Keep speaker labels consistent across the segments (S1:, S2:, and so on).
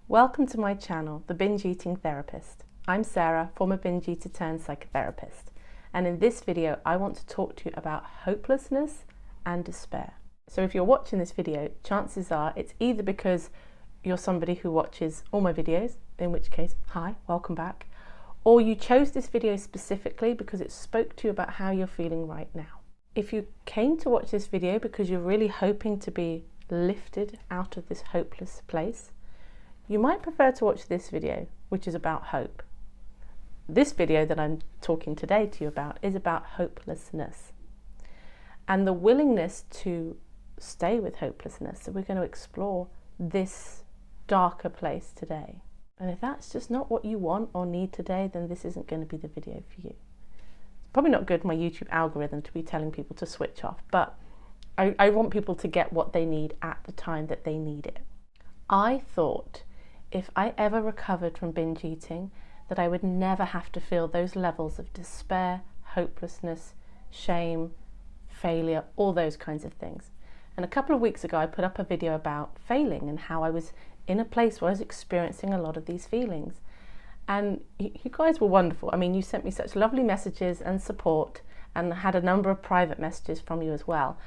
S1: Welcome to my channel, The Binge Eating Therapist. I'm Sarah, former binge eater turned psychotherapist, and in this video I want to talk to you about hopelessness and despair. So if you're watching this video, chances are it's either because you're somebody who watches all my videos, in which case, hi, welcome back, or you chose this video specifically because it spoke to you about how you're feeling right now. If you came to watch this video because you're really hoping to be lifted out of this hopeless place, you might prefer to watch this video, which is about hope. This video that I'm talking today to you about is about hopelessness and the willingness to stay with hopelessness. So we're going to explore this darker place today. And if that's just not what you want or need today, then this isn't going to be the video for you. It's probably not good for my YouTube algorithm to be telling people to switch off, but I want people to get what they need at the time that they need it. I thought if I ever recovered from binge eating, that I would never have to feel those levels of despair, hopelessness, shame, failure, all those kinds of things. And a couple of weeks ago, I put up a video about failing and how I was in a place where I was experiencing a lot of these feelings. And you guys were wonderful. I mean, you sent me such lovely messages and support, and had a number of private messages from you as well.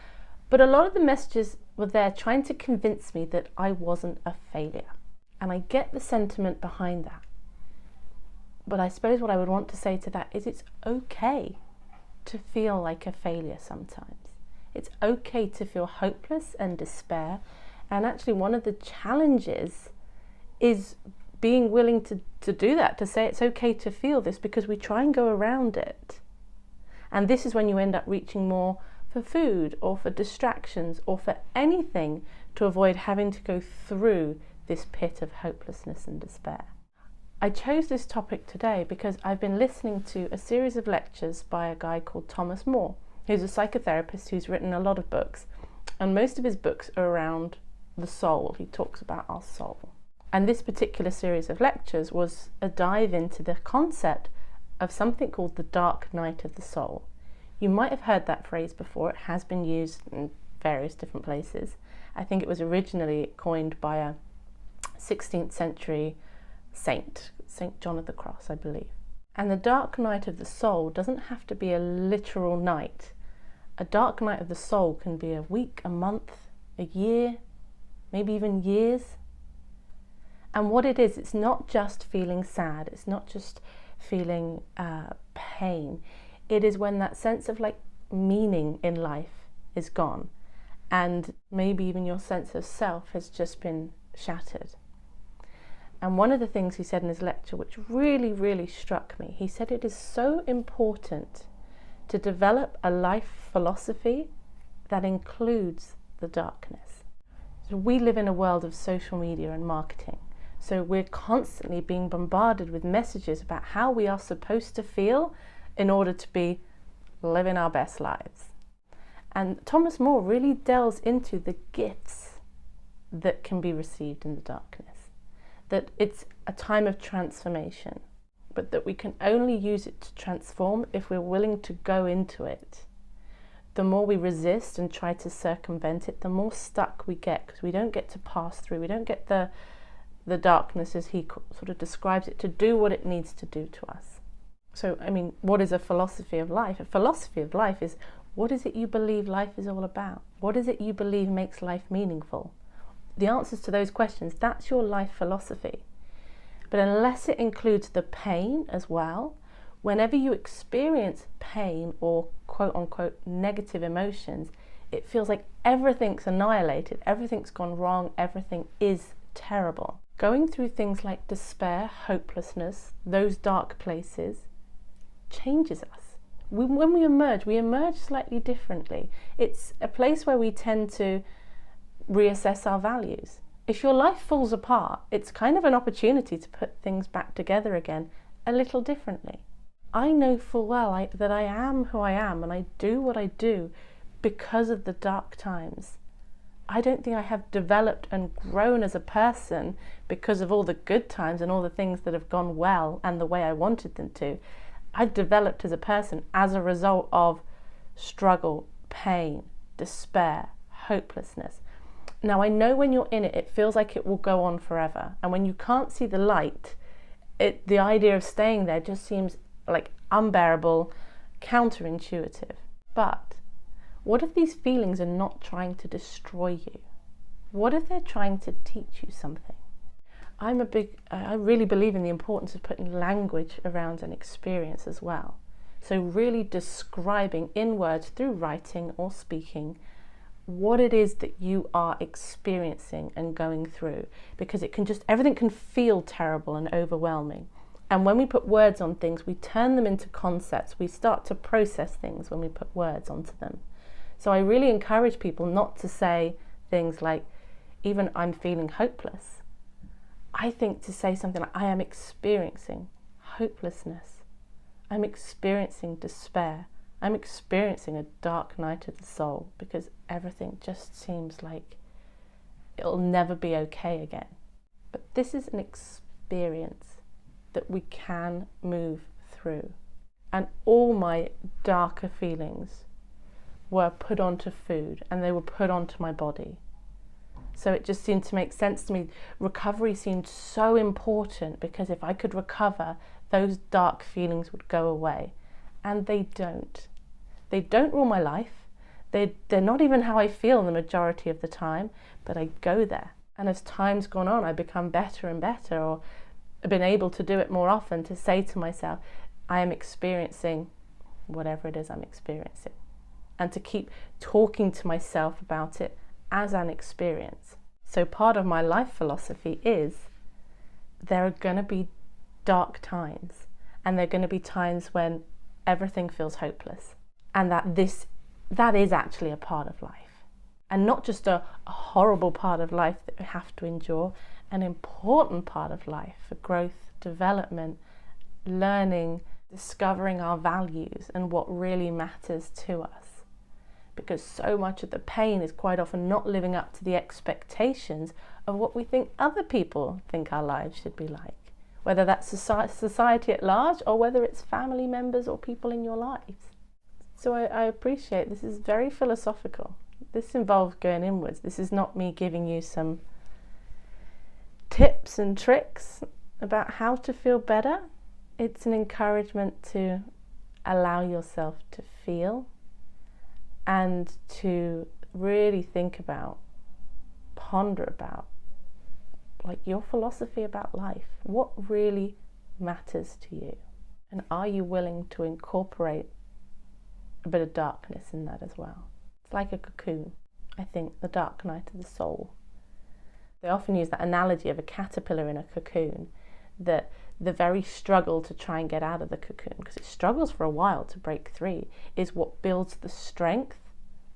S1: But a lot of the messages were there trying to convince me that I wasn't a failure. And I get the sentiment behind that. But I suppose what I would want to say to that is it's okay to feel like a failure sometimes. It's okay to feel hopeless and despair. And actually one of the challenges is being willing to do that, to say it's okay to feel this, because we try and go around it. And this is when you end up reaching more for food or for distractions or for anything to avoid having to go through this pit of hopelessness and despair. I chose this topic today because I've been listening to a series of lectures by a guy called Thomas Moore, who's a psychotherapist who's written a lot of books, and most of his books are around the soul. He talks about our soul. And this particular series of lectures was a dive into the concept of something called the dark night of the soul. You might have heard that phrase before. It has been used in various different places. I think it was originally coined by a 16th century saint, Saint John of the Cross, I believe. And the dark night of the soul doesn't have to be a literal night. A dark night of the soul can be a week, a month, a year, maybe even years. And what it is, it's not just feeling sad, it's not just feeling pain. It is when that sense of like meaning in life is gone, and maybe even your sense of self has just been shattered. And one of the things he said in his lecture, which really, really struck me, he said it is so important to develop a life philosophy that includes the darkness. So we live in a world of social media and marketing. So we're constantly being bombarded with messages about how we are supposed to feel in order to be living our best lives. And Thomas Moore really delves into the gifts that can be received in the darkness. That it's a time of transformation, but that we can only use it to transform if we're willing to go into it. The more we resist and try to circumvent it, the more stuck we get, because we don't get to pass through. We don't get the darkness, as he sort of describes it, to do what it needs to do to us. So, I mean, what is a philosophy of life? A philosophy of life is, what is it you believe life is all about? What is it you believe makes life meaningful? The answers to those questions, that's your life philosophy. But unless it includes the pain as well, whenever you experience pain or quote unquote negative emotions, it feels like everything's annihilated, everything's gone wrong, everything is terrible. Going through things like despair, hopelessness, those dark places, changes us. When we emerge slightly differently. It's a place where we tend to reassess our values. If your life falls apart, it's kind of an opportunity to put things back together again a little differently. I know full well that I am who I am, and I do what I do because of the dark times. I don't think I have developed and grown as a person because of all the good times and all the things that have gone well and the way I wanted them to. I've developed as a person as a result of struggle, pain, despair, hopelessness. Now, I know when you're in it, it feels like it will go on forever. And when you can't see the light, the idea of staying there just seems like unbearable, counterintuitive. But what if these feelings are not trying to destroy you? What if they're trying to teach you something? I really believe in the importance of putting language around an experience as well. So really describing in words through writing or speaking what it is that you are experiencing and going through, because everything can feel terrible and overwhelming. And when we put words on things, we turn them into concepts. We start to process things when we put words onto them. So I really encourage people not to say things like, even I'm feeling hopeless. I think to say something like, I am experiencing hopelessness. I'm experiencing despair. I'm experiencing a dark night of the soul, because everything just seems like it'll never be okay again. But this is an experience that we can move through. And all my darker feelings were put onto food, and they were put onto my body. So it just seemed to make sense to me. Recovery seemed so important, because if I could recover, those dark feelings would go away. And they don't. They don't rule my life. They're not even how I feel the majority of the time, but I go there. And as time's gone on, I become better and better, or I've been able to do it more often, to say to myself, I am experiencing whatever it is I'm experiencing. And to keep talking to myself about it as an experience. So part of my life philosophy is there are going to be dark times, and there are going to be times when everything feels hopeless, and that is actually a part of life, and not just a horrible part of life that we have to endure, an important part of life for growth, development, learning, discovering our values and what really matters to us. Because so much of the pain is quite often not living up to the expectations of what we think other people think our lives should be like, whether that's society at large, or whether it's family members or people in your lives. So I appreciate this is very philosophical. This involves going inwards. This is not me giving you some tips and tricks about how to feel better. It's an encouragement to allow yourself to feel, and to really think about, ponder about, like, your philosophy about life. What really matters to you? And are you willing to incorporate a bit of darkness in that as well? It's like a cocoon. I think the dark night of the soul. They often use that analogy of a caterpillar in a cocoon, that the very struggle to try and get out of the cocoon, because it struggles for a while to break free, is what builds the strength,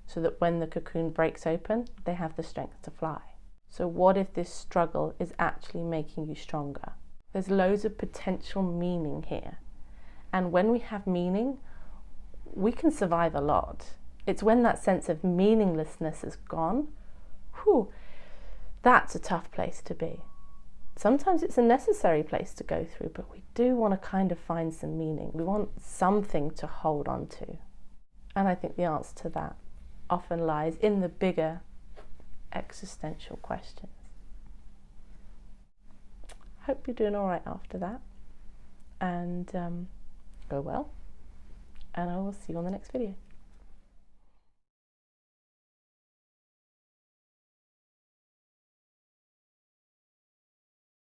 S1: so that when the cocoon breaks open, they have the strength to fly. So what if this struggle is actually making you stronger? There's loads of potential meaning here. And when we have meaning, we can survive a lot. It's when that sense of meaninglessness is gone, that's a tough place to be. Sometimes it's a necessary place to go through, but we do want to kind of find some meaning. We want something to hold on to. And I think the answer to that often lies in the bigger existential questions. Hope you're doing all right after that, and go well, and I will see you on the next video.